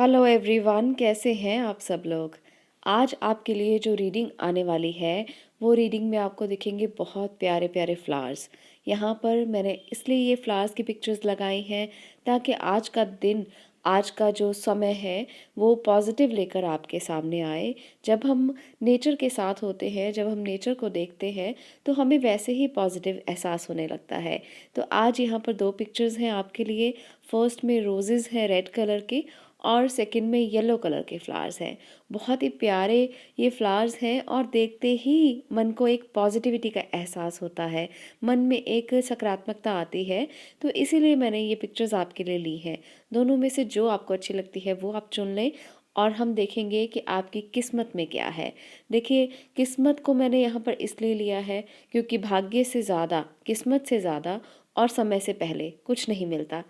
Hello everyone, कैसे हैं आप सब लोग। आज आपके लिए जो रीडिंग आने वाली है वो रीडिंग में आपको दिखेंगे बहुत प्यारे प्यारे फ्लावर्स। यहाँ पर मैंने इसलिए ये फ्लावर्स की पिक्चर्स लगाई हैं ताकि आज का दिन, आज का जो समय है वो पॉजिटिव लेकर आपके सामने आए। जब हम नेचर के साथ होते हैं, जब हम नेचर को देखते हैं तो हमें वैसे ही पॉजिटिव एहसास होने लगता है। तो आज यहाँ पर दो पिक्चर्स हैं आपके लिए। फर्स्ट में रोजेज़ हैं रेड कलर के और सेकंड में येलो कलर के फ्लावर्स हैं। बहुत ही प्यारे ये फ्लावर्स हैं और देखते ही मन को एक पॉजिटिविटी का एहसास होता है, मन में एक सकारात्मकता आती है। तो इसीलिए मैंने ये पिक्चर्स आपके लिए ली हैं। दोनों में से जो आपको अच्छी लगती है वो आप चुन लें और हम देखेंगे कि आपकी किस्मत में क्या है। देखिए, किस्मत को मैंने यहाँ पर इसलिए लिया है क्योंकि भाग्य से ज़्यादा, किस्मत से ज़्यादा और समय से पहले कुछ नहीं मिलता।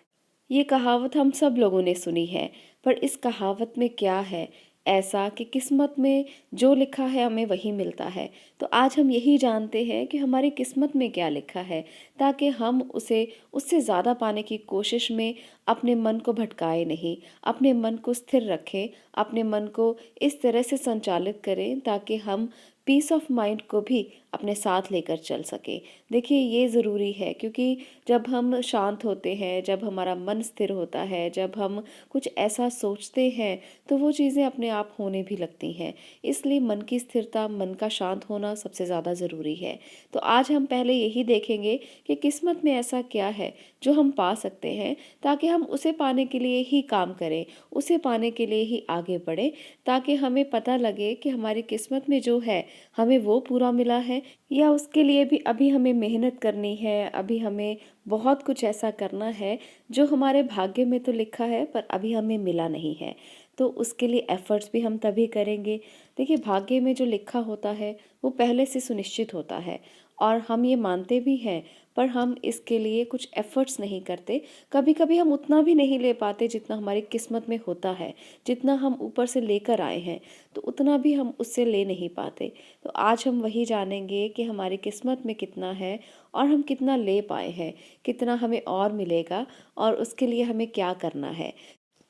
ये कहावत हम सब लोगों ने सुनी है, पर इस कहावत में क्या है ऐसा कि किस्मत में जो लिखा है हमें वही मिलता है। तो आज हम यही जानते हैं कि हमारी किस्मत में क्या लिखा है, ताकि हम उसे उससे ज़्यादा पाने की कोशिश में अपने मन को भटकाए नहीं, अपने मन को स्थिर रखें, अपने मन को इस तरह से संचालित करें ताकि हम पीस ऑफ माइंड को भी अपने साथ लेकर चल सकें। देखिए, ये ज़रूरी है क्योंकि जब हम शांत होते हैं, जब हमारा मन स्थिर होता है, जब हम कुछ ऐसा सोचते हैं तो वो चीज़ें अपने आप होने भी लगती हैं। इसलिए मन की स्थिरता, मन का शांत होना सबसे ज़्यादा ज़रूरी है। तो आज हम पहले यही देखेंगे कि किस्मत में ऐसा क्या है जो हम पा सकते हैं, ताकि हम उसे पाने के लिए ही काम करें, उसे पाने के लिए ही आगे बढ़ें, ताकि हमें पता लगे कि हमारी किस्मत में जो है हमें वो पूरा मिला है या उसके लिए भी अभी हमें मेहनत करनी है, अभी हमें बहुत कुछ ऐसा करना है जो हमारे भाग्य में तो लिखा है पर अभी हमें मिला नहीं है। तो उसके लिए एफ़र्ट्स भी हम तभी करेंगे। देखिए, भाग्य में जो लिखा होता है वो पहले से सुनिश्चित होता है और हम ये मानते भी हैं, पर हम इसके लिए कुछ एफ़र्ट्स नहीं करते। कभी-कभी हम उतना भी नहीं ले पाते जितना हमारी किस्मत में होता है, जितना हम ऊपर से लेकर आए हैं, तो उतना भी हम उससे ले नहीं पाते। तो आज हम वही जानेंगे कि हमारी किस्मत में कितना है और हम कितना ले पाए हैं, कितना हमें और मिलेगा और उसके लिए हमें क्या करना है।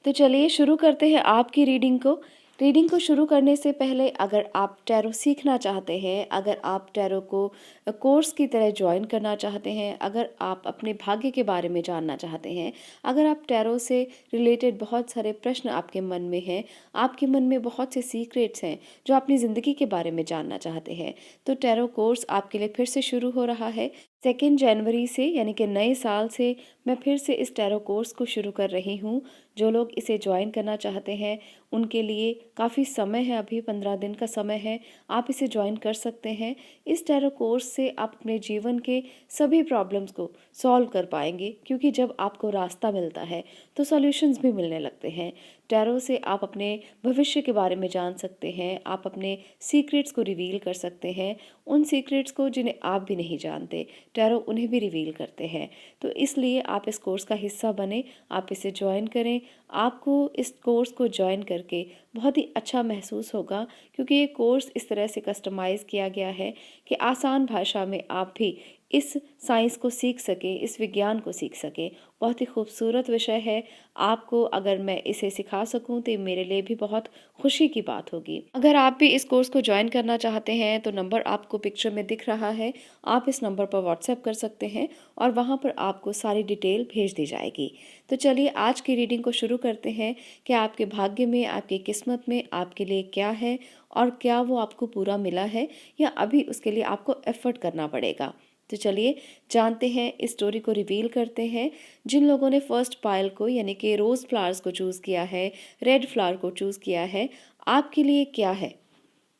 तो चलिए शुरू करते हैं आपकी रीडिंग को। रीडिंग को शुरू करने से पहले अगर आप टैरो सीखना चाहते हैं, अगर आप टैरो को कोर्स की तरह जॉइन करना चाहते हैं, अगर आप अपने भाग्य के बारे में जानना चाहते हैं, अगर आप टैरो से रिलेटेड बहुत सारे प्रश्न आपके मन में हैं, आपके मन में बहुत से सीक्रेट्स हैं जो अपनी ज़िंदगी के बारे में जानना चाहते हैं, तो टैरो कोर्स आपके लिए फिर से शुरू हो रहा है। 2 जनवरी से, यानी कि नए साल से मैं फिर से इस टैरो कोर्स को शुरू कर रही हूँ। जो लोग इसे ज्वाइन करना चाहते हैं उनके लिए काफ़ी समय है, अभी 15 दिन का समय है, आप इसे ज्वाइन कर सकते हैं। इस टैरो कोर्स से आप अपने जीवन के सभी प्रॉब्लम्स को सॉल्व कर पाएंगे, क्योंकि जब आपको रास्ता मिलता है तो सॉल्यूशंस भी मिलने लगते हैं। टैरो से आप अपने भविष्य के बारे में जान सकते हैं, आप अपने सीक्रेट्स को रिवील कर सकते हैं, उन सीक्रेट्स को जिन्हें आप भी नहीं जानते, टैरो उन्हें भी रिवील करते हैं। तो इसलिए आप इस कोर्स का हिस्सा बने, आप इसे ज्वाइन करें। आपको इस कोर्स को ज्वाइन करके बहुत ही अच्छा महसूस होगा, क्योंकि ये कोर्स इस तरह से कस्टमाइज़ किया गया है कि आसान भाषा में आप भी इस साइंस को सीख सकें, इस विज्ञान को सीख सकें। बहुत ही खूबसूरत विषय है। आपको अगर मैं इसे सिखा सकूं तो ये मेरे लिए भी बहुत खुशी की बात होगी। अगर आप भी इस कोर्स को ज्वाइन करना चाहते हैं तो नंबर आपको पिक्चर में दिख रहा है, आप इस नंबर पर व्हाट्सएप कर सकते हैं और वहाँ पर आपको सारी डिटेल भेज दी जाएगी। तो चलिए आज की रीडिंग को शुरू करते हैं कि आपके भाग्य में, आपकी किस्मत में आपके लिए क्या है और क्या वो आपको पूरा मिला है या अभी उसके लिए आपको एफर्ट करना पड़ेगा। तो चलिए जानते हैं, इस स्टोरी को रिवील करते हैं। जिन लोगों ने फर्स्ट पायल को, यानी कि रोज़ फ्लावर्स को चूज़ किया है, रेड फ्लावर को चूज़ किया है, आपके लिए क्या है।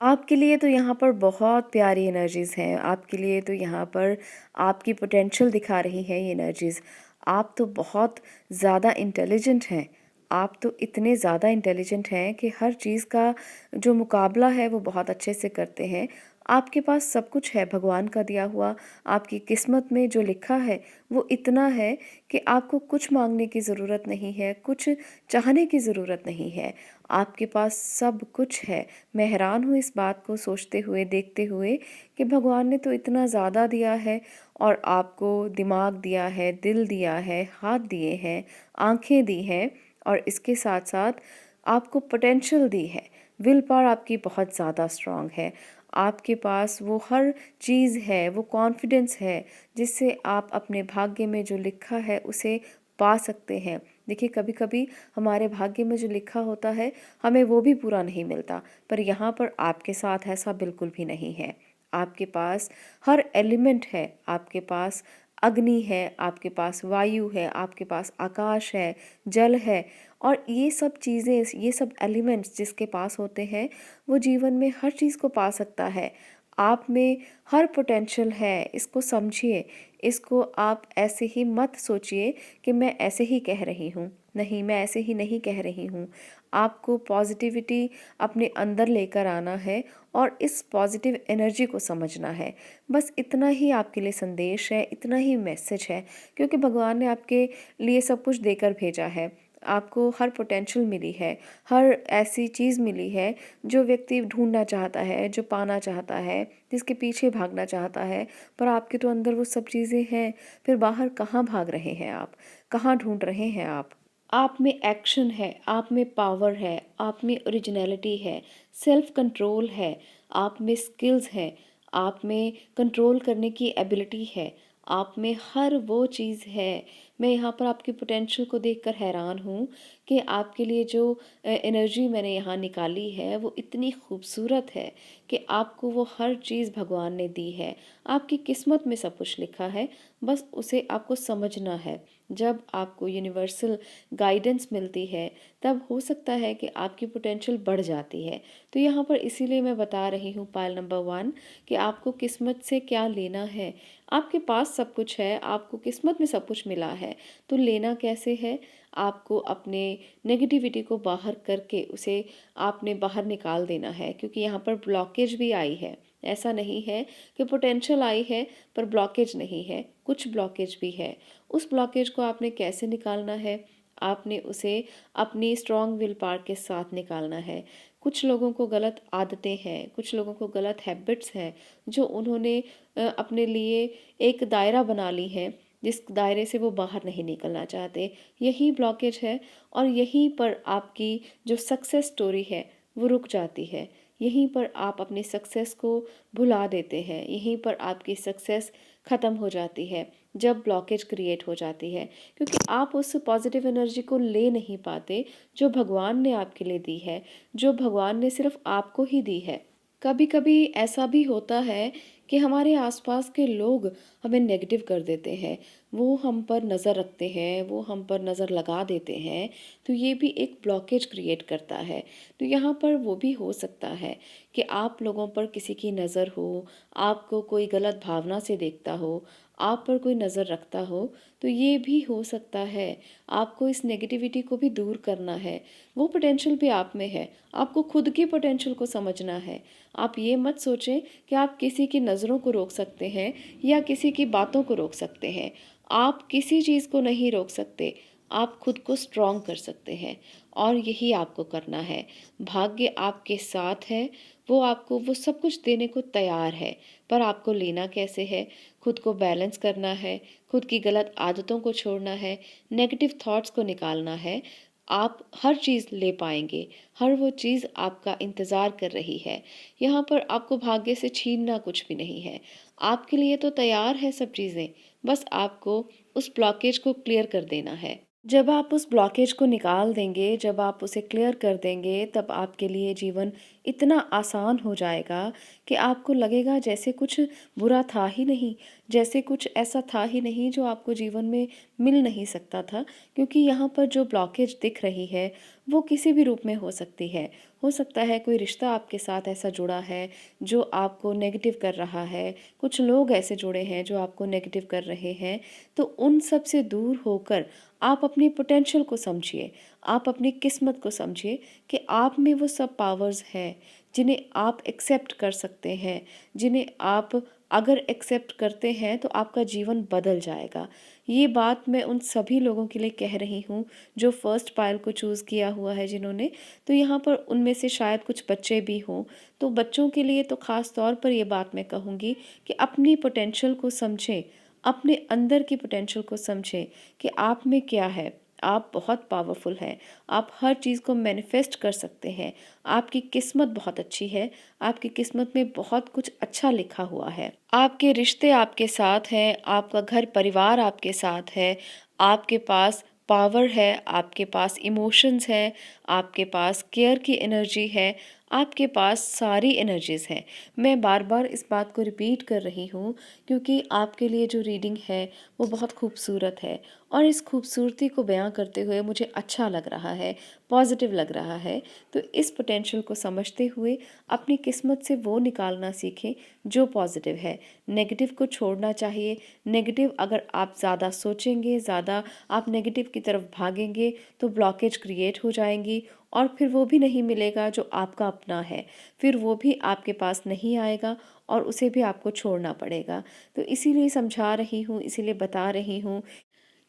आपके लिए तो यहाँ पर बहुत प्यारी एनर्जीज़ हैं। आपके लिए तो यहाँ पर आपकी पोटेंशियल दिखा रही है ये एनर्जीज़। आप तो बहुत ज़्यादा इंटेलिजेंट हैं। आप तो इतने ज़्यादा इंटेलिजेंट हैं कि हर चीज़ का जो मुकाबला है वो बहुत अच्छे से करते हैं। आपके पास सब कुछ है भगवान का दिया हुआ। आपकी किस्मत में जो लिखा है वो इतना है कि आपको कुछ मांगने की ज़रूरत नहीं है, कुछ चाहने की ज़रूरत नहीं है। आपके पास सब कुछ है। मैं हैरान हूँ इस बात को सोचते हुए, देखते हुए कि भगवान ने तो इतना ज़्यादा दिया है और आपको दिमाग दिया है, दिल दिया है, हाथ दिए हैं, आँखें दी हैं और इसके साथ साथ आपको पोटेंशियल दी है, विल पावर आपकी बहुत ज़्यादा स्ट्रॉन्ग है। आपके पास वो हर चीज़ है, वो कॉन्फिडेंस है जिससे आप अपने भाग्य में जो लिखा है उसे पा सकते हैं। देखिए कभी-कभी हमारे भाग्य में जो लिखा होता है हमें वो भी पूरा नहीं मिलता, पर यहाँ पर आपके साथ ऐसा बिल्कुल भी नहीं है। आपके पास हर एलिमेंट है, आपके पास अग्नि है, आपके पास वायु है, आपके पास आकाश है, जल है और ये सब चीज़ें, ये सब एलिमेंट्स जिसके पास होते हैं वो जीवन में हर चीज़ को पा सकता है। आप में हर पोटेंशियल है, इसको समझिए। इसको आप ऐसे ही मत सोचिए कि मैं ऐसे ही कह रही हूँ। नहीं, मैं ऐसे ही नहीं कह रही हूँ। आपको पॉजिटिविटी अपने अंदर लेकर आना है और इस पॉजिटिव एनर्जी को समझना है। बस इतना ही आपके लिए संदेश है, इतना ही मैसेज है, क्योंकि भगवान ने आपके लिए सब कुछ देकर भेजा है। आपको हर पोटेंशियल मिली है, हर ऐसी चीज़ मिली है जो व्यक्ति ढूँढना चाहता है, जो पाना चाहता है, जिसके पीछे भागना चाहता है, पर आपके तो अंदर वो सब चीज़ें हैं, फिर बाहर कहाँ भाग रहे हैं आप? कहाँ ढूँढ रहे हैं आप? आप में एक्शन है, आप में पावर है, आप में ओरिजिनलिटी है, सेल्फ कंट्रोल है, आप में स्किल्स हैं, आप में कंट्रोल करने की एबिलिटी है, आप में हर वो चीज़ है। मैं यहाँ पर आपकी पोटेंशियल को देखकर हैरान हूँ कि आपके लिए जो एनर्जी मैंने यहाँ निकाली है वो इतनी खूबसूरत है कि आपको वो हर चीज़ भगवान ने दी है। आपकी किस्मत में सब कुछ लिखा है, बस उसे आपको समझना है। जब आपको यूनिवर्सल गाइडेंस मिलती है तब हो सकता है कि आपकी पोटेंशियल बढ़ जाती है। तो यहाँ पर इसीलिए मैं बता रही हूँ पायल नंबर 1 कि आपको किस्मत से क्या लेना है। आपके पास सब कुछ है, आपको किस्मत में सब कुछ मिला है, तो लेना कैसे है? आपको अपने नेगेटिविटी को बाहर करके उसे आपने बाहर निकाल देना है, क्योंकि यहाँ पर ब्लॉकेज भी आई है। ऐसा नहीं है कि पोटेंशियल आई है पर ब्लॉकेज नहीं है, कुछ ब्लॉकेज भी है। उस ब्लॉकेज को आपने कैसे निकालना है? आपने उसे अपनी स्ट्रॉन्ग विल पावर के साथ निकालना है। कुछ लोगों को गलत आदतें हैं, कुछ लोगों को गलत हैबिट्स हैं जो उन्होंने अपने लिए एक दायरा बना ली है, जिस दायरे से वो बाहर नहीं निकलना चाहते। यही ब्लॉकेज है और यहीं पर आपकी जो सक्सेस स्टोरी है वो रुक जाती है। यहीं पर आप अपनी सक्सेस को भुला देते हैं, यहीं पर आपकी सक्सेस ख़त्म हो जाती है जब ब्लॉकेज क्रिएट हो जाती है, क्योंकि आप उस पॉजिटिव एनर्जी को ले नहीं पाते जो भगवान ने आपके लिए दी है, जो भगवान ने सिर्फ आपको ही दी है। कभी कभी ऐसा भी होता है कि हमारे आसपास के लोग हमें नेगेटिव कर देते हैं, वो हम पर नज़र रखते हैं, वो हम पर नज़र लगा देते हैं, तो ये भी एक ब्लॉकेज क्रिएट करता है। तो यहाँ पर वो भी हो सकता है कि आप लोगों पर किसी की नज़र हो, आपको कोई गलत भावना से देखता हो, आप पर कोई नज़र रखता हो, तो ये भी हो सकता है। आपको इस नेगेटिविटी को भी दूर करना है। वो पोटेंशियल भी आप में है, आपको खुद की पोटेंशियल को समझना है। आप ये मत सोचें कि आप किसी की नज़रों को रोक सकते हैं या किसी की बातों को रोक सकते हैं। आप किसी चीज़ को नहीं रोक सकते, आप खुद को स्ट्रॉन्ग कर सकते हैं और यही आपको करना है। भाग्य आपके साथ है, वो आपको वो सब कुछ देने को तैयार है, पर आपको लेना कैसे है? खुद को बैलेंस करना है, खुद की गलत आदतों को छोड़ना है, नेगेटिव थॉट्स को निकालना है। आप हर चीज़ ले पाएँगे, हर वो चीज़ आपका इंतज़ार कर रही है। यहाँ पर आपको भाग्य से छीनना कुछ भी नहीं है। आपके लिए तो तैयार है सब चीज़ें, बस आपको उस ब्लॉकेज को क्लियर कर देना है। जब आप उस ब्लॉकेज को निकाल देंगे, जब आप उसे क्लियर कर देंगे, तब आपके लिए जीवन इतना आसान हो जाएगा कि आपको लगेगा जैसे कुछ बुरा था ही नहीं, जैसे कुछ ऐसा था ही नहीं जो आपको जीवन में मिल नहीं सकता था, क्योंकि यहाँ पर जो ब्लॉकेज दिख रही है, वो किसी भी रूप में हो सकती है। हो सकता है कोई रिश्ता आपके साथ ऐसा जुड़ा है जो आपको नेगेटिव कर रहा है, कुछ लोग ऐसे जुड़े हैं जो आपको नेगेटिव कर रहे हैं, तो उन सब से दूर होकर आप अपनी पोटेंशियल को समझिए, आप अपनी किस्मत को समझिए कि आप में वो सब पावर्स हैं जिन्हें आप एक्सेप्ट कर सकते हैं, जिन्हें आप अगर एक्सेप्ट करते हैं तो आपका जीवन बदल जाएगा। ये बात मैं उन सभी लोगों के लिए कह रही हूँ जो फर्स्ट पायल को चूज़ किया हुआ है जिन्होंने, तो यहाँ पर उनमें से शायद कुछ बच्चे भी हों, तो बच्चों के लिए तो ख़ास तौर पर ये बात मैं कहूँगी कि अपनी पोटेंशियल को समझें, अपने अंदर की पोटेंशियल को समझें कि आप में क्या है, आप बहुत पावरफुल हैं, आप हर चीज़ को मैनिफेस्ट कर सकते हैं, आपकी किस्मत बहुत अच्छी है, आपकी किस्मत में बहुत कुछ अच्छा लिखा हुआ है। आपके रिश्ते आपके साथ हैं, आपका घर परिवार आपके साथ है, आपके पास पावर है, आपके पास इमोशंस हैं, आपके पास केयर की एनर्जी है, आपके पास सारी एनर्जीज़ हैं। मैं बार-बार इस बात को रिपीट कर रही हूँ क्योंकि आपके लिए जो रीडिंग है वो बहुत खूबसूरत है और इस खूबसूरती को बयां करते हुए मुझे अच्छा लग रहा है, पॉजिटिव लग रहा है। तो इस पोटेंशियल को समझते हुए अपनी किस्मत से वो निकालना सीखें जो पॉजिटिव है। नेगेटिव को छोड़ना चाहिए। नेगेटिव अगर आप ज़्यादा सोचेंगे, ज़्यादा आप नेगेटिव की तरफ भागेंगे तो ब्लॉकेज क्रिएट हो जाएंगी और फिर वो भी नहीं मिलेगा जो आपका अपना है। फिर वो भी आपके पास नहीं आएगा और उसे भी आपको छोड़ना पड़ेगा। तो इसीलिए समझा रही हूँ, इसीलिए बता रही हूँ,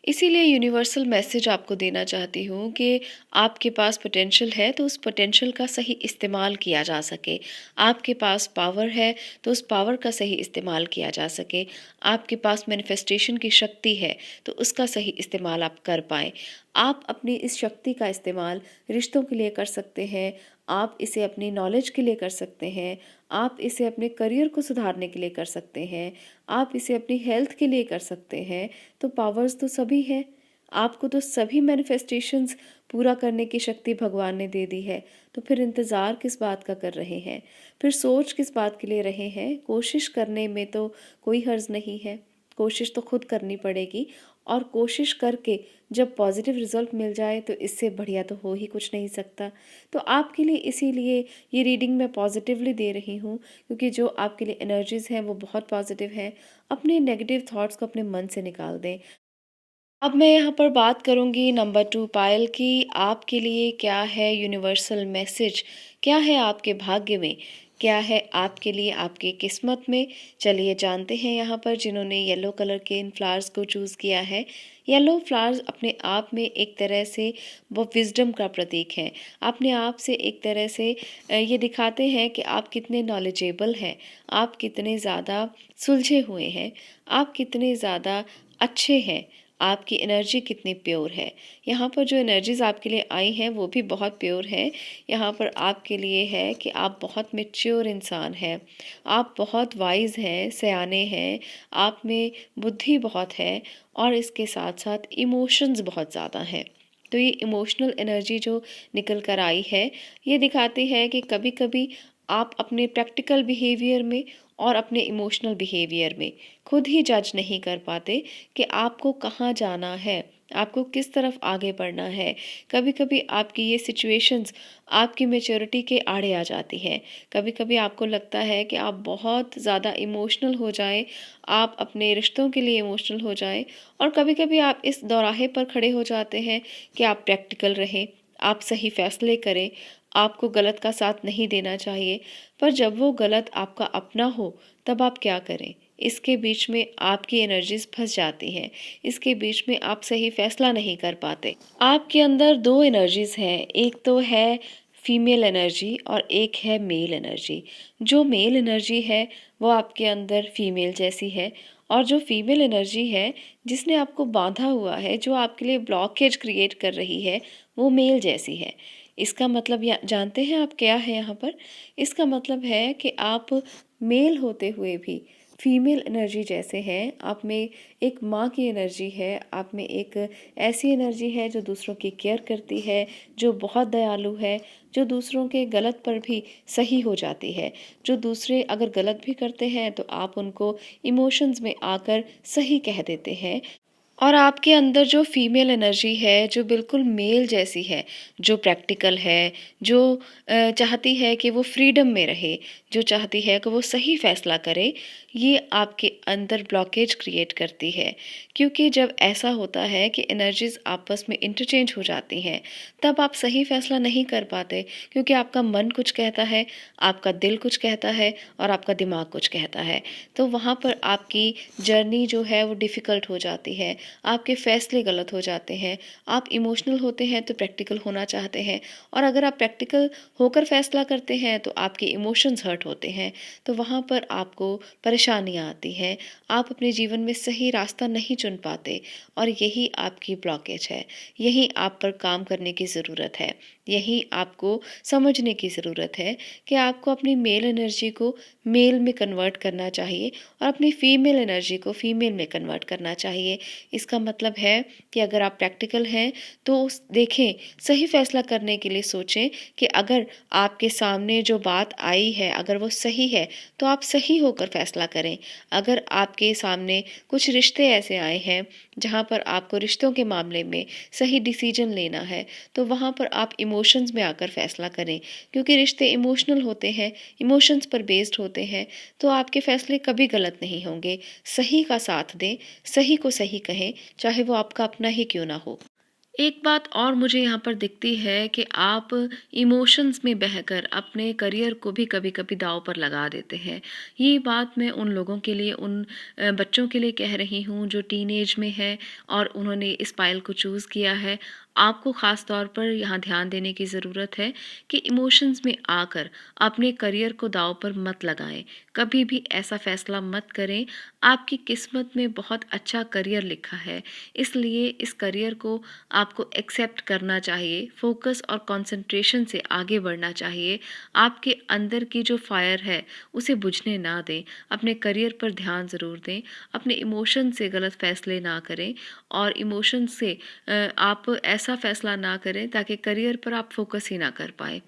इसीलिए यूनिवर्सल मैसेज आपको देना चाहती हूँ कि आपके पास पोटेंशियल है तो उस पोटेंशियल का सही इस्तेमाल किया जा सके। आपके पास पावर है तो उस पावर का सही इस्तेमाल किया जा सके। आपके पास मैनिफेस्टेशन की शक्ति है तो उसका सही इस्तेमाल आप कर पाएँ। आप अपनी इस शक्ति का इस्तेमाल रिश्तों के लिए कर सकते हैं, आप इसे अपनी नॉलेज के लिए कर सकते हैं, आप इसे अपने करियर को सुधारने के लिए कर सकते हैं, आप इसे अपनी हेल्थ के लिए कर सकते हैं। तो पावर्स तो सभी हैं। आपको तो सभी मैनिफेस्टेशंस पूरा करने की शक्ति भगवान ने दे दी है। तो फिर इंतज़ार किस बात का कर रहे हैं? फिर सोच किस बात के लिए रहे हैं? कोशिश करने में तो कोई हर्ज़ नहीं है। कोशिश तो खुद करनी पड़ेगी और कोशिश करके जब पॉजिटिव रिज़ल्ट मिल जाए तो इससे बढ़िया तो हो ही कुछ नहीं सकता। तो आपके लिए इसीलिए ये रीडिंग मैं पॉजिटिवली दे रही हूँ क्योंकि जो आपके लिए एनर्जीज़ हैं वो बहुत पॉजिटिव हैं। अपने नेगेटिव थॉट्स को अपने मन से निकाल दें। अब मैं यहाँ पर बात करूँगी नंबर 2 पायल की आपके लिए क्या है यूनिवर्सल मैसेज? क्या है आपके भाग्य में? क्या है आपके लिए आपकी किस्मत में? चलिए जानते हैं यहाँ पर जिन्होंने येलो कलर के इन फ्लावर्स को चूज़ किया है। येलो फ्लावर्स अपने आप में एक तरह से वो विज़डम का प्रतीक हैं। अपने आप से एक तरह से ये दिखाते हैं कि आप कितने नॉलेजेबल हैं, आप कितने ज़्यादा सुलझे हुए हैं, आप कितने ज़्यादा अच्छे हैं, आपकी एनर्जी कितनी प्योर है। यहाँ पर जो एनर्जीज़ आपके लिए आई हैं वो भी बहुत प्योर हैं। यहाँ पर आपके लिए है कि आप बहुत मैच्योर इंसान हैं, आप बहुत वाइज़ हैं, सयाने हैं, आप में बुद्धि बहुत है और इसके साथ-साथ इमोशंस बहुत ज़्यादा हैं। तो ये इमोशनल एनर्जी जो निकल कर आई है, ये दिखाती है कि कभी-कभी आप अपने प्रैक्टिकल बिहेवियर में और अपने इमोशनल बिहेवियर में खुद ही जज नहीं कर पाते कि आपको कहाँ जाना है, आपको किस तरफ आगे बढ़ना है। कभी-कभी आपकी ये सिचुएशंस आपकी मैच्योरिटी के आड़े आ जाती हैं। कभी-कभी आपको लगता है कि आप बहुत ज़्यादा इमोशनल हो जाएँ, आप अपने रिश्तों के लिए इमोशनल हो जाएँ और कभी-कभी आप इस दौराहे पर खड़े हो जाते हैं कि आप प्रैक्टिकल रहें, आप सही फैसले करें, आपको गलत का साथ नहीं देना चाहिए। पर जब वो गलत आपका अपना हो, तब आप क्या करें? इसके बीच में आपकी एनर्जीज़ फँस जाती हैं। इसके बीच में आप सही फ़ैसला नहीं कर पाते। आपके अंदर 2 एनर्जीज़ हैं, एक तो है फीमेल एनर्जी और एक है मेल एनर्जी। जो मेल एनर्जी है, वो आपके अंदर फीमेल जैसी है और जो फीमेल एनर्जी है, जिसने आपको बाँधा हुआ है, जो आपके लिए ब्लॉकेज क्रिएट कर रही है, वो मेल जैसी है। इसका मतलब या जानते हैं आप क्या है यहाँ पर? इसका मतलब है कि आप मेल होते हुए भी फीमेल एनर्जी जैसे हैं, आप में एक माँ की एनर्जी है, आप में एक ऐसी एनर्जी है जो दूसरों की केयर करती है, जो बहुत दयालु है, जो दूसरों के गलत पर भी सही हो जाती है, जो दूसरे अगर गलत भी करते हैं तो आप उनको इमोशंस में आकर सही कह देते हैं। और आपके अंदर जो फीमेल एनर्जी है, जो बिल्कुल मेल जैसी है, जो प्रैक्टिकल है, जो चाहती है कि वो फ्रीडम में रहे, जो चाहती है कि वो सही फैसला करे, ये आपके अंदर ब्लॉकेज क्रिएट करती है। क्योंकि जब ऐसा होता है कि एनर्जीज़ आपस में इंटरचेंज हो जाती हैं, तब आप सही फैसला नहीं कर पाते क्योंकि आपका मन कुछ कहता है, आपका दिल कुछ कहता है और आपका दिमाग कुछ कहता है। तो वहाँ पर आपकी जर्नी जो है वो डिफ़िकल्ट हो जाती है। आपके फैसले गलत हो जाते हैं। आप इमोशनल होते हैं तो प्रैक्टिकल होना चाहते हैं, और अगर आप प्रैक्टिकल होकर फैसला करते हैं तो आपके इमोशंस हर्ट होते हैं, तो वहाँ पर आपको परेशानियाँ आती हैं। आप अपने जीवन में सही रास्ता नहीं चुन पाते, और यही आपकी ब्लॉकेज है। यही आप पर काम करने की ज़रूरत है। यही आपको समझने की ज़रूरत है कि आपको अपनी मेल एनर्जी को मेल में कन्वर्ट करना चाहिए, और अपनी फीमेल एनर्जी को फीमेल में कन्वर्ट करना चाहिए। इसका मतलब है कि अगर आप प्रैक्टिकल हैं तो देखें, सही फैसला करने के लिए सोचें कि अगर आपके सामने जो बात आई है अगर वो सही है तो आप सही होकर फैसला करें। अगर आपके सामने कुछ रिश्ते ऐसे आए हैं जहाँ पर आपको रिश्तों के मामले में सही डिसीजन लेना है, तो वहाँ पर आप इमोशंस में आकर फैसला करें, क्योंकि रिश्ते इमोशनल होते हैं, इमोशंस पर बेस्ड होते हैं। तो आपके फैसले कभी गलत नहीं होंगे। सही का साथ दें, सही को सही कहें, चाहे वो आपका अपना ही क्यों ना हो। एक बात और मुझे यहाँ पर दिखती है कि आप इमोशंस में बहकर अपने करियर को भी कभी-कभी दाँव पर लगा देते हैं। ये बात मैं उन लोगों के लिए, उन बच्चों के लिए कह रही हूँ जो टीनेज में है और उन्होंने इस पाइल को चूज़ किया है। आपको ख़ास तौर पर यहाँ ध्यान देने की ज़रूरत है कि इमोशंस में आकर अपने करियर को दाँव पर मत लगाएँ। कभी भी ऐसा फ़ैसला मत करें। आपकी किस्मत में बहुत अच्छा करियर लिखा है, इसलिए इस करियर को आपको एक्सेप्ट करना चाहिए, फोकस और कंसंट्रेशन से आगे बढ़ना चाहिए। आपके अंदर की जो फायर है उसे बुझने ना दें, अपने करियर पर ध्यान ज़रूर दें, अपने इमोशन से गलत फैसले ना करें, और इमोशन से आप ऐसा फैसला ना करें ताकि करियर पर आप फोकस ही ना कर पाएँ।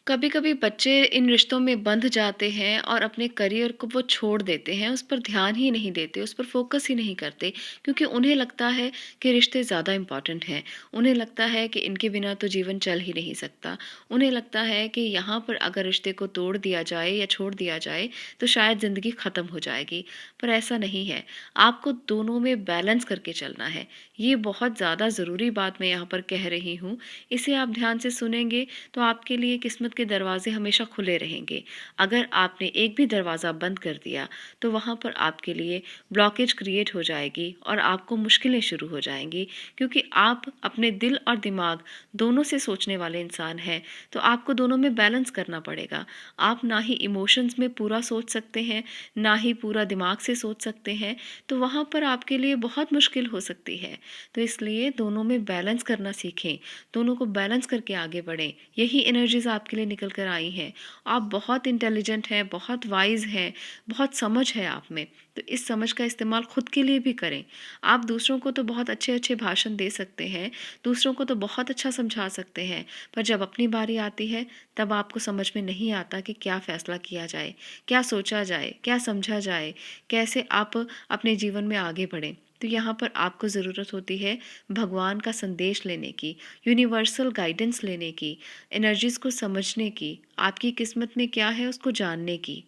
कभी-कभी बच्चे इन रिश्तों में बंध जाते हैं और अपने करियर को वो छोड़ देते हैं, उस पर ध्यान ही नहीं देते, उस पर फ़ोकस ही नहीं करते, क्योंकि उन्हें लगता है कि रिश्ते ज़्यादा इम्पोर्टेंट हैं। उन्हें लगता है कि इनके बिना तो जीवन चल ही नहीं सकता। उन्हें लगता है कि यहाँ पर अगर रिश्ते को तोड़ दिया जाए या छोड़ दिया जाए, तो शायद ज़िंदगी ख़त्म हो जाएगी, पर ऐसा नहीं है। आपको दोनों में बैलेंस करके चलना है। ये बहुत ज़्यादा ज़रूरी बात मैं यहाँ पर कह रही हूँ। इसे आप ध्यान से सुनेंगे तो आपके लिए किस्मत के दरवाजे हमेशा खुले रहेंगे। अगर आपने एक भी दरवाज़ा बंद कर दिया तो वहाँ पर आपके लिए ब्लॉकेज क्रिएट हो जाएगी और आपको मुश्किलें शुरू हो जाएंगी, क्योंकि आप अपने दिल और दिमाग दोनों से सोचने वाले इंसान हैं। तो आपको दोनों में बैलेंस करना पड़ेगा। आप ना ही इमोशंस में पूरा सोच सकते हैं, ना ही पूरा दिमाग से सोच सकते हैं, तो वहाँ पर आपके लिए बहुत मुश्किल हो सकती है। तो इसलिए दोनों में बैलेंस करना सीखें, दोनों को बैलेंस करके आगे बढ़ें। यही एनर्जीज़ आपके लिए निकल कर आई हैं। आप बहुत इंटेलिजेंट हैं, बहुत वाइज़ हैं, बहुत समझ है आप में। तो इस समझ का इस्तेमाल खुद के लिए भी करें। आप दूसरों को तो बहुत अच्छे-अच्छे भाषण दे सकते हैं, दूसरों को तो बहुत अच्छा समझा सकते हैं, पर जब अपनी बारी आती है, तब आपको समझ में नहीं आता कि क्या फ़ैसला किया जाए, क्या सोचा जाए, क्या समझा जाए, कैसे आप अपने जीवन में आगे बढ़ें। तो यहाँ पर आपको ज़रूरत होती है भगवान का संदेश लेने की, यूनिवर्सल गाइडेंस लेने की, एनर्जीज़ को समझने की, आपकी किस्मत में क्या है उसको जानने की।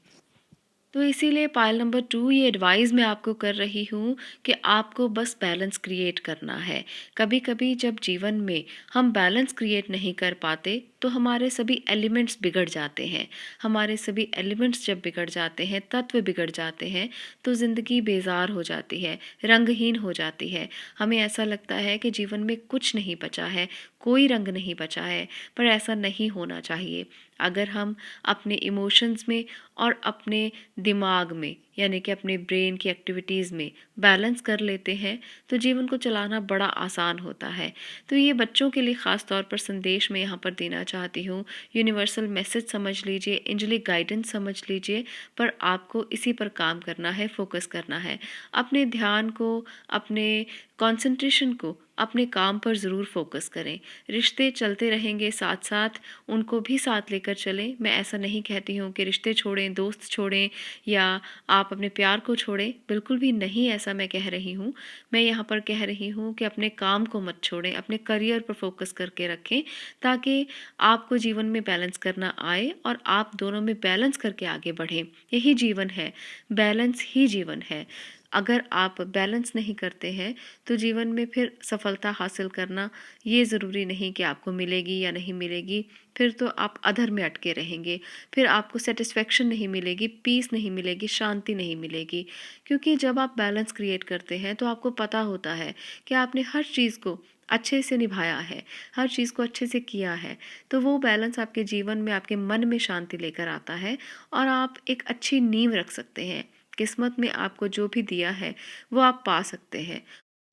तो इसीलिए पायल नंबर 2 ये एडवाइस मैं आपको कर रही हूँ कि आपको बस बैलेंस क्रिएट करना है। कभी-कभी जब जीवन में हम बैलेंस क्रिएट नहीं कर पाते, तो हमारे सभी एलिमेंट्स बिगड़ जाते हैं। हमारे सभी एलिमेंट्स जब बिगड़ जाते हैं, तत्व बिगड़ जाते हैं, तो ज़िंदगी बेजार हो जाती है, रंगहीन हो जाती है। हमें ऐसा लगता है कि जीवन में कुछ नहीं बचा है, कोई रंग नहीं बचा है, पर ऐसा नहीं होना चाहिए। अगर हम अपने इमोशंस में और अपने दिमाग में, यानी कि अपने ब्रेन की एक्टिविटीज़ में बैलेंस कर लेते हैं, तो जीवन को चलाना बड़ा आसान होता है। तो ये बच्चों के लिए ख़ास तौर पर संदेश मैं यहाँ पर देना चाहती हूँ। यूनिवर्सल मैसेज समझ लीजिए, एंजेलिक गाइडेंस समझ लीजिए, पर आपको इसी पर काम करना है, फोकस करना है। अपने ध्यान को, अपने कंसंट्रेशन को अपने काम पर ज़रूर फोकस करें। रिश्ते चलते रहेंगे साथ साथ, उनको भी साथ लेकर चलें। मैं ऐसा नहीं कहती हूँ कि रिश्ते छोड़ें, दोस्त छोड़ें, या आप अपने प्यार को छोड़ें, बिल्कुल भी नहीं ऐसा मैं कह रही हूँ। मैं यहाँ पर कह रही हूँ कि अपने काम को मत छोड़ें, अपने करियर पर फोकस करके रखें, ताकि आपको जीवन में बैलेंस करना आए और आप दोनों में बैलेंस करके आगे बढ़ें। यही जीवन है, बैलेंस ही जीवन है। अगर आप बैलेंस नहीं करते हैं तो जीवन में फिर सफलता हासिल करना ये ज़रूरी नहीं कि आपको मिलेगी या नहीं मिलेगी। फिर तो आप अधर में अटके रहेंगे, फिर आपको सेटिस्फेक्शन नहीं मिलेगी, पीस नहीं मिलेगी, शांति नहीं मिलेगी। क्योंकि जब आप बैलेंस क्रिएट करते हैं तो आपको पता होता है कि आपने हर चीज़ को अच्छे से निभाया है, हर चीज़ को अच्छे से किया है। तो वो बैलेंस आपके जीवन में, आपके मन में शांति लेकर आता है और आप एक अच्छी नींव रख सकते हैं। किस्मत में आपको जो भी दिया है वो आप पा सकते हैं।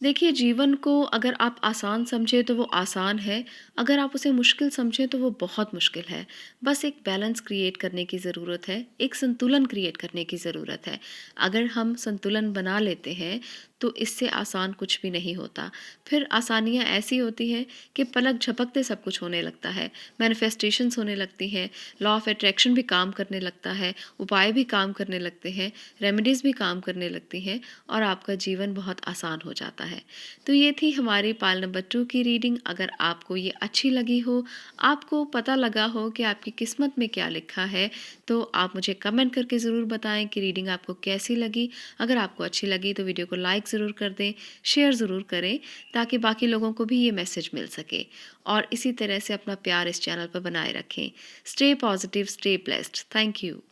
देखिए, जीवन को अगर आप आसान समझें तो वो आसान है, अगर आप उसे मुश्किल समझें तो वो बहुत मुश्किल है। बस एक बैलेंस क्रिएट करने की ज़रूरत है, एक संतुलन क्रिएट करने की ज़रूरत है। अगर हम संतुलन बना लेते हैं तो इससे आसान कुछ भी नहीं होता। फिर आसानियाँ ऐसी होती हैं कि पलक झपकते सब कुछ होने लगता है, मैनिफेस्टेशंस होने लगती हैं, लॉ ऑफ अट्रैक्शन भी काम करने लगता है, उपाय भी काम करने लगते हैं, रेमेडीज़ भी काम करने लगती हैं और आपका जीवन बहुत आसान हो जाता है। तो ये थी हमारी पाल नंबर 2 की रीडिंग। अगर आपको ये अच्छी लगी हो, आपको पता लगा हो कि आपकी किस्मत में क्या लिखा है, तो आप मुझे कमेंट करके ज़रूर बताएं कि रीडिंग आपको कैसी लगी। अगर आपको अच्छी लगी तो वीडियो को लाइक ज़रूर कर दें, शेयर ज़रूर करें ताकि बाकी लोगों को भी ये मैसेज मिल सके। और इसी तरह से अपना प्यार इस चैनल पर बनाए रखें। Stay positive, stay blessed. Thank you.